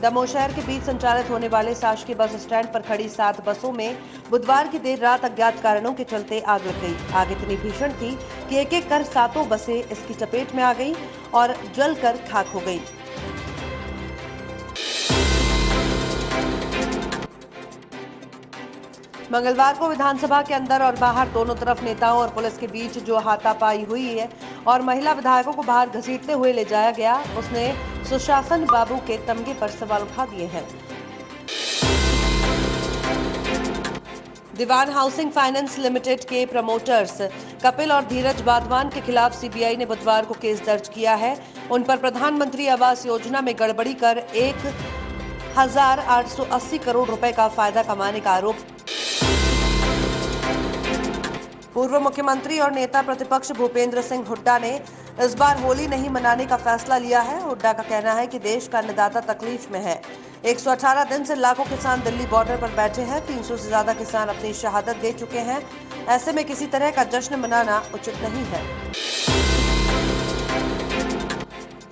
दमोह शहर के बीच संचालित होने वाले शासकीय बस स्टैंड पर खड़ी 7 बसों में बुधवार की देर रात अज्ञात कारणों के चलते आग लग गई। आग इतनी भीषण थी कि एक एक कर 7 बसें इसकी चपेट में आ गईं और जलकर खाक हो गईं। मंगलवार को विधानसभा के अंदर और बाहर दोनों तरफ नेताओं और पुलिस के बीच जो हाथापाई हुई है और महिला विधायकों को बाहर घसीटते हुए ले जाया गया, उसने सुशासन बाबू के तमगे पर सवाल उठा दिए हैं। दीवान हाउसिंग फाइनेंस लिमिटेड के प्रमोटर्स कपिल और धीरज वाधवान के खिलाफ सीबीआई ने बुधवार को केस दर्ज किया है। उन पर प्रधानमंत्री आवास योजना में गड़बड़ी कर 1,880 करोड़ रुपए का फायदा कमाने का आरोप। पूर्व मुख्यमंत्री और नेता प्रतिपक्ष भूपेंद्र सिंह हुड्डा ने इस बार होली नहीं मनाने का फैसला लिया है। हुड्डा का कहना है कि देश का अन्नदाता तकलीफ में है। 118 दिन से लाखों किसान दिल्ली बॉर्डर पर बैठे हैं। 300 से ज्यादा किसान अपनी शहादत दे चुके हैं। ऐसे में किसी तरह का जश्न मनाना उचित नहीं है।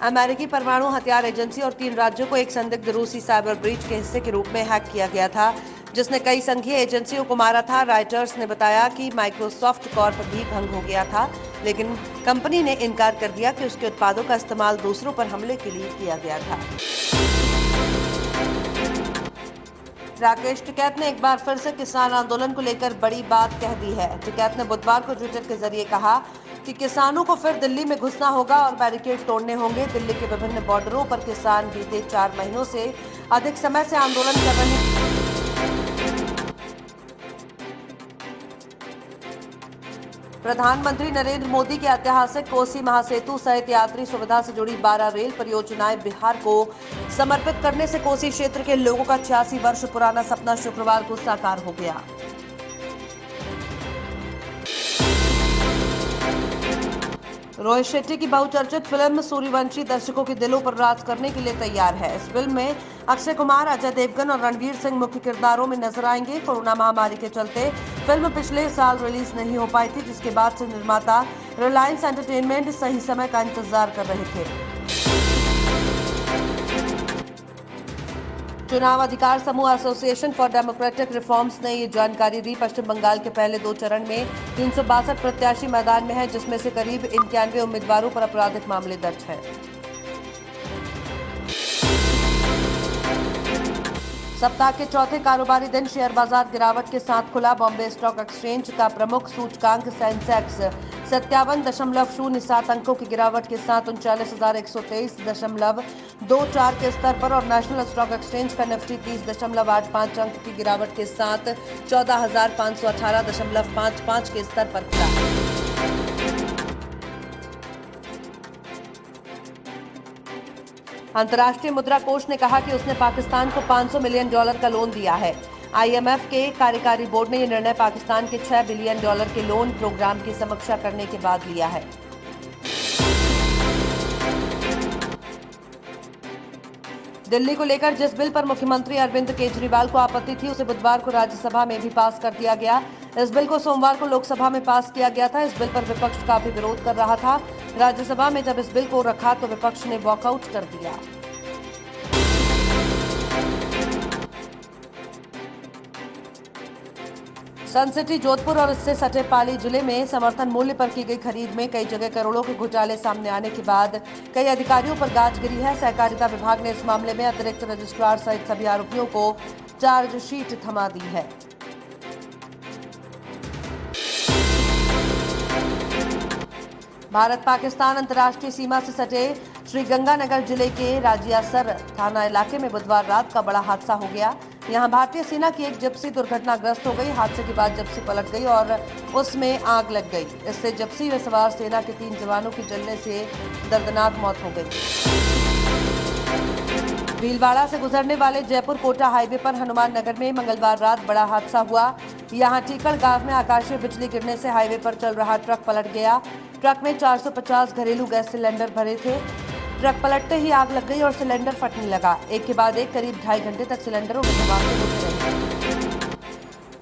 अमेरिकी परमाणु हथियार एजेंसी और 3 राज्यों को एक संदिग्ध रूसी साइबर ब्रीच के हिस्से के रूप में हैक किया गया था, जिसने कई संघीय एजेंसियों को मारा था। राइटर्स ने बताया कि माइक्रोसॉफ्ट कॉर्प भी भंग हो गया था, लेकिन कंपनी ने इनकार कर दिया कि उसके उत्पादों का इस्तेमाल दूसरों पर हमले के लिए किया गया था। राकेश टिकैत ने एक बार फिर से किसान आंदोलन को लेकर बड़ी बात कह दी है। टिकैत ने बुधवार को ट्विटर के जरिए कहा कि किसानों को फिर दिल्ली में घुसना होगा और बैरिकेड तोड़ने होंगे। दिल्ली के विभिन्न बॉर्डरों पर किसान बीते 4 महीनों से अधिक समय से आंदोलन कर रहे हैं। प्रधानमंत्री नरेंद्र मोदी के ऐतिहासिक कोसी महासेतु सहित यात्री सुविधा से जुड़ी 12 रेल परियोजनाएं बिहार को समर्पित करने से कोसी क्षेत्र के लोगों का 86 वर्ष पुराना सपना शुक्रवार को साकार हो गया। रोहित शेट्टी की बहुचर्चित फिल्म सूर्यवंशी दर्शकों के दिलों पर राज करने के लिए तैयार है। इस फिल्म में अक्षय कुमार, अजय देवगन और रणवीर सिंह मुख्य किरदारों में नजर आएंगे। कोरोना महामारी के चलते फिल्म पिछले साल रिलीज नहीं हो पाई थी, जिसके बाद से निर्माता रिलायंस एंटरटेनमेंट सही समय का इंतजार कर रहे थे। चुनाव अधिकार समूह एसोसिएशन फॉर डेमोक्रेटिक रिफॉर्म्स ने ये जानकारी दी। पश्चिम बंगाल के पहले 2 चरण में 362 प्रत्याशी मैदान में हैं, जिसमें से करीब 91 उम्मीदवारों पर आपराधिक मामले दर्ज हैं। सप्ताह के चौथे कारोबारी दिन शेयर बाजार गिरावट के साथ खुला। बॉम्बे स्टॉक एक्सचेंज का प्रमुख सूचकांक सेंसेक्स 57.07 अंकों की गिरावट के साथ 39,123.24 के स्तर पर और नेशनल स्टॉक एक्सचेंज का निफ्टी 30.85 अंक की गिरावट के साथ 14,518.55 के स्तर पर खुला। अंतर्राष्ट्रीय मुद्रा कोष ने कहा कि उसने पाकिस्तान को $500 मिलियन का लोन दिया है। आईएमएफ के कार्यकारी बोर्ड ने यह निर्णय पाकिस्तान के $6 बिलियन के लोन प्रोग्राम की समीक्षा करने के बाद लिया है। दिल्ली को लेकर जिस बिल पर मुख्यमंत्री अरविंद केजरीवाल को आपत्ति थी, उसे बुधवार को राज्यसभा में भी पास कर दिया गया। इस बिल को सोमवार को लोकसभा में पास किया गया था। इस बिल पर विपक्ष काफी विरोध कर रहा था। राज्यसभा में जब इस बिल को रखा तो विपक्ष ने वॉकआउट कर दिया। सन सिटी जोधपुर और इससे सटे पाली जिले में समर्थन मूल्य पर की गई खरीद में कई जगह करोड़ों के घोटाले सामने आने के बाद कई अधिकारियों पर गाज गिरी है। सहकारिता विभाग ने इस मामले में अतिरिक्त रजिस्ट्रार सहित सभी आरोपियों को चार्जशीट थमा दी है। भारत पाकिस्तान अंतर्राष्ट्रीय सीमा से सटे श्रीगंगानगर जिले के राजियासर थाना इलाके में बुधवार रात का बड़ा हादसा हो गया। यहां भारतीय सेना की एक जिप्सी दुर्घटनाग्रस्त हो गई। हादसे के बाद जिप्सी पलट गई और उसमें आग लग गई। इससे जिप्सी में सवार सेना के 3 जवानों की जलने से दर्दनाक मौत हो गई। भीलवाड़ा से गुजरने वाले जयपुर कोटा हाईवे पर हनुमान नगर में मंगलवार रात बड़ा हादसा हुआ। यहां टीकड़ गांव में आकाशीय बिजली गिरने से हाईवे पर चल रहा ट्रक पलट गया। ट्रक में 450 घरेलू गैस सिलेंडर भरे थे। ट्रक पलटते ही आग लग गई और सिलेंडर फटने लगा। एक के बाद एक करीब 2.5 घंटे तक सिलेंडरों में धमाके होते रहे।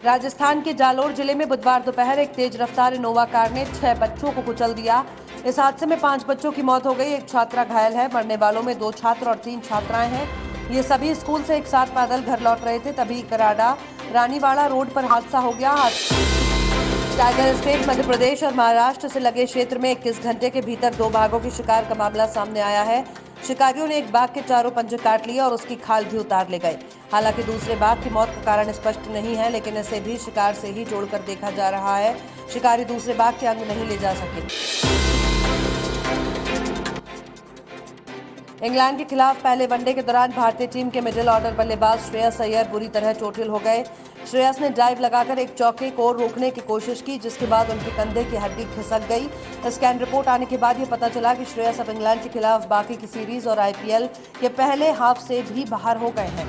राजस्थान के जालोर जिले में बुधवार दोपहर एक तेज रफ्तार इनोवा कार ने 6 बच्चों को कुचल दिया। इस हादसे में 5 बच्चों की मौत हो गई। एक छात्रा घायल है। मरने वालों में 2 छात्र और 3 छात्राएं हैं। ये सभी स्कूल से एक साथ पैदल घर लौट रहे थे, तभी कराडा रानीवाड़ा रोड पर हादसा हो गया। टाइगर स्टेट मध्य प्रदेश और महाराष्ट्र से लगे क्षेत्र में 21 घंटे के भीतर 2 बाघों की शिकार का मामला सामने आया है। शिकारियों ने एक बाघ के चारों पंजे काट लिए और उसकी खाल भी उतार ले गए। हालांकि दूसरे बाघ की मौत का कारण स्पष्ट नहीं है, लेकिन इसे भी शिकार से ही जोड़कर देखा जा रहा है। शिकारी दूसरे बाघ के अंग नहीं ले जा सके। इंग्लैंड के खिलाफ पहले वनडे के दौरान भारतीय टीम के मिडिल ऑर्डर बल्लेबाज श्रेयस अय्यर बुरी तरह चोटिल हो गए। श्रेयस ने डाइव लगाकर एक चौके को रोकने की कोशिश की, जिसके बाद उनके कंधे की हड्डी खिसक गई। स्कैन रिपोर्ट आने के बाद ये पता चला कि श्रेयस अब इंग्लैंड के खिलाफ बाकी की सीरीज और आईपीएल के पहले हाफ से भी बाहर हो गए हैं।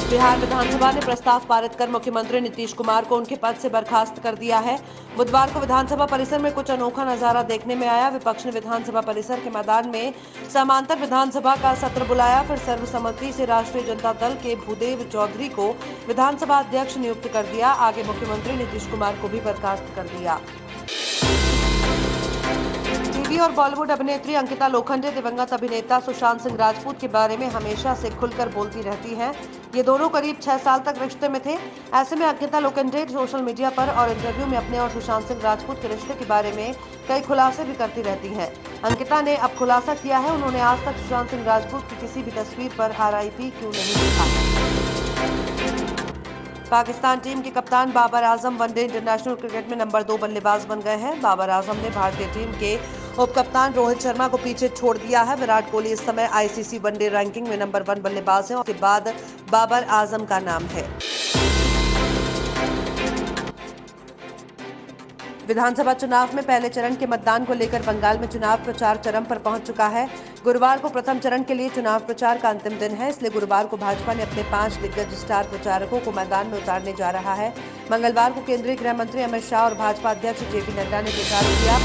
बिहार विधानसभा ने प्रस्ताव पारित कर मुख्यमंत्री नीतीश कुमार को उनके पद से बर्खास्त कर दिया है। बुधवार को विधानसभा परिसर में कुछ अनोखा नजारा देखने में आया। विपक्ष ने विधानसभा परिसर के मैदान में समांतर विधानसभा का सत्र बुलाया, फिर सर्वसम्मति से राष्ट्रीय जनता दल के भूदेव चौधरी को विधानसभा अध्यक्ष नियुक्त कर दिया। आगे मुख्यमंत्री नीतीश कुमार को भी बर्खास्त कर दिया। टीवी और बॉलीवुड अभिनेत्री अंकिता लोखंडे दिवंगत अभिनेता सुशांत सिंह राजपूत के बारे में हमेशा से खुलकर बोलती रहती हैं। ये दोनों करीब 6 साल तक रिश्ते में थे। ऐसे में अंकिता लोखंडे सोशल मीडिया पर और इंटरव्यू में अपने और सुशांत सिंह राजपूत के रिश्ते के बारे में कई खुलासे भी करती रहती हैं। अंकिता ने अब खुलासा किया है, उन्होंने आज तक सुशांत सिंह राजपूत की किसी भी तस्वीर पर RIP क्यों नहीं लिखा। पाकिस्तान टीम के कप्तान Babar Azam one day international cricket में नंबर 2 बल्लेबाज बन गए हैं। बाबर आजम ने भारतीय टीम के उप कप्तान रोहित शर्मा को पीछे छोड़ दिया है। विराट कोहली इस समय ICC वनडे रैंकिंग में नंबर 1 बल्लेबाज हैं और उसके बाद बाबर आजम का नाम है। विधानसभा चुनाव में पहले चरण के मतदान को लेकर बंगाल में चुनाव प्रचार चरम पर पहुंच चुका है। गुरुवार को प्रथम चरण के लिए चुनाव प्रचार का अंतिम दिन है, इसलिए गुरुवार को भाजपा ने अपने 5 दिग्गज स्टार प्रचारकों को मैदान में उतारने जा रहा है। मंगलवार को केंद्रीय गृह मंत्री अमित शाह और भाजपा अध्यक्ष JP नड्डा ने प्रचार किया।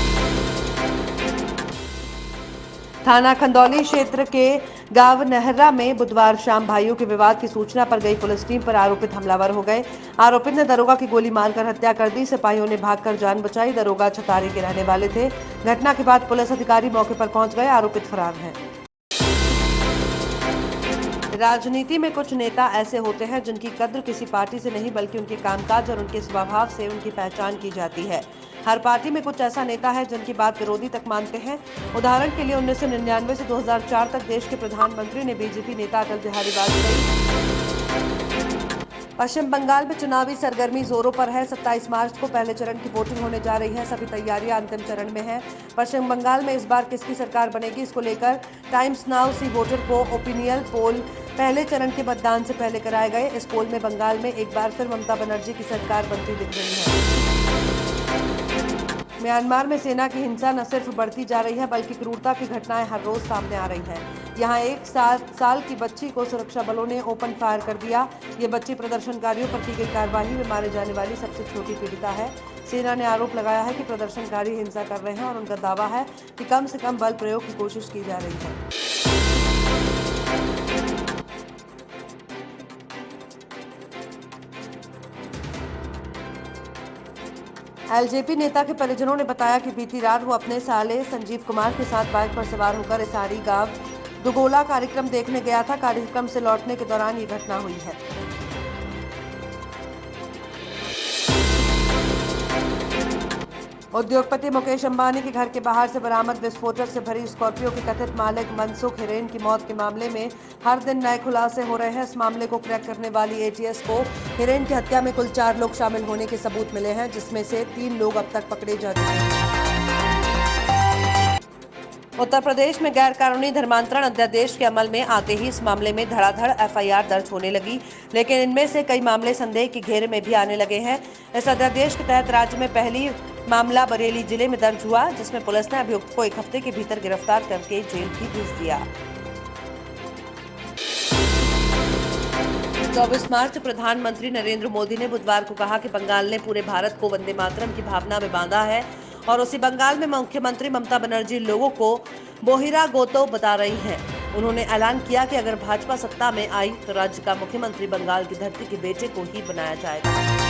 थाना खंदौली क्षेत्र के गांव नहर्रा में बुधवार शाम भाइयों के विवाद की सूचना पर गई पुलिस टीम पर आरोपित हमलावर हो गए। आरोपित ने दरोगा की गोली मारकर हत्या कर दी। सिपाहियों ने भागकर जान बचाई। दरोगा छतारी के रहने वाले थे। घटना के बाद पुलिस अधिकारी मौके पर पहुंच गए। आरोपित फरार हैं। राजनीति में कुछ नेता ऐसे होते हैं जिनकी कद्र किसी पार्टी से नहीं बल्कि उनके कामकाज और उनके स्वभाव से उनकी पहचान की जाती है। हर पार्टी में कुछ ऐसा नेता है जिनकी बात विरोधी तक मानते हैं। उदाहरण के लिए 1999 से 2004 तक देश के प्रधानमंत्री ने बीजेपी नेता अटल बिहारी वाजपेयी। पश्चिम बंगाल में चुनावी सरगर्मी जोरों पर है। 27 मार्च को पहले चरण की वोटिंग होने जा रही है। सभी तैयारियां अंतिम चरण में हैं। पश्चिम बंगाल में इस बार किसकी सरकार बनेगी, इसको लेकर टाइम्स नाउ सी वोटर को ओपिनियन पोल पहले चरण के मतदान से पहले कराए गए। इस पोल में बंगाल में एक बार फिर ममता बनर्जी की सरकार बनती दिख रही है। म्यांमार में सेना की हिंसा न सिर्फ बढ़ती जा रही है बल्कि क्रूरता की घटनाएं हर रोज सामने आ रही हैं। यहां एक 7 साल की बच्ची को सुरक्षा बलों ने ओपन फायर कर दिया। ये बच्ची प्रदर्शनकारियों पर की गई कार्रवाई में मारे जाने वाली सबसे छोटी पीड़िता है। सेना ने आरोप लगाया है कि प्रदर्शनकारी हिंसा कर रहे हैं और उनका दावा है कि कम से कम बल प्रयोग की कोशिश की जा रही है। LJP नेता के परिजनों ने बताया कि बीती रात वो अपने साले संजीव कुमार के साथ बाइक पर सवार होकर इसारी गांव दुगोला कार्यक्रम देखने गया था। कार्यक्रम से लौटने के दौरान ये घटना हुई है। उद्योगपति मुकेश अंबानी के घर के बाहर से बरामद विस्फोटक से भरी स्कॉर्पियो के कथित मालिक मनसुख हिरेन की मौत के मामले में हर दिन नए खुलासे हो रहे हैं। इस मामले को क्रैक करने वाली ATS को हिरेन की हत्या में कुल 4 लोग शामिल होने के सबूत मिले हैं, जिसमें से 3 लोग अब तक पकड़े जा चुके हैं। उत्तर प्रदेश में गैर कानूनी धर्मांतरण अध्यादेश के अमल में आते ही इस मामले में धड़ाधड़ FIR दर्ज होने लगी, लेकिन इनमें से कई मामले संदेह के घेरे में भी आने लगे हैं। इस अध्यादेश के तहत राज्य में पहली मामला बरेली जिले में दर्ज हुआ, जिसमें पुलिस ने अभियुक्त को 1 हफ्ते के भीतर गिरफ्तार करके जेल भी भेज दिया। 24 मार्च प्रधानमंत्री नरेंद्र मोदी ने बुधवार को कहा कि बंगाल ने पूरे भारत को वंदे मातरम की भावना में बांधा है और उसी बंगाल में मुख्यमंत्री ममता बनर्जी लोगों को बोहिरा गोतो बता रही हैं। उन्होंने ऐलान किया कि अगर भाजपा सत्ता में आई तो राज्य का मुख्यमंत्री बंगाल की धरती के बेटे को ही बनाया जाएगा।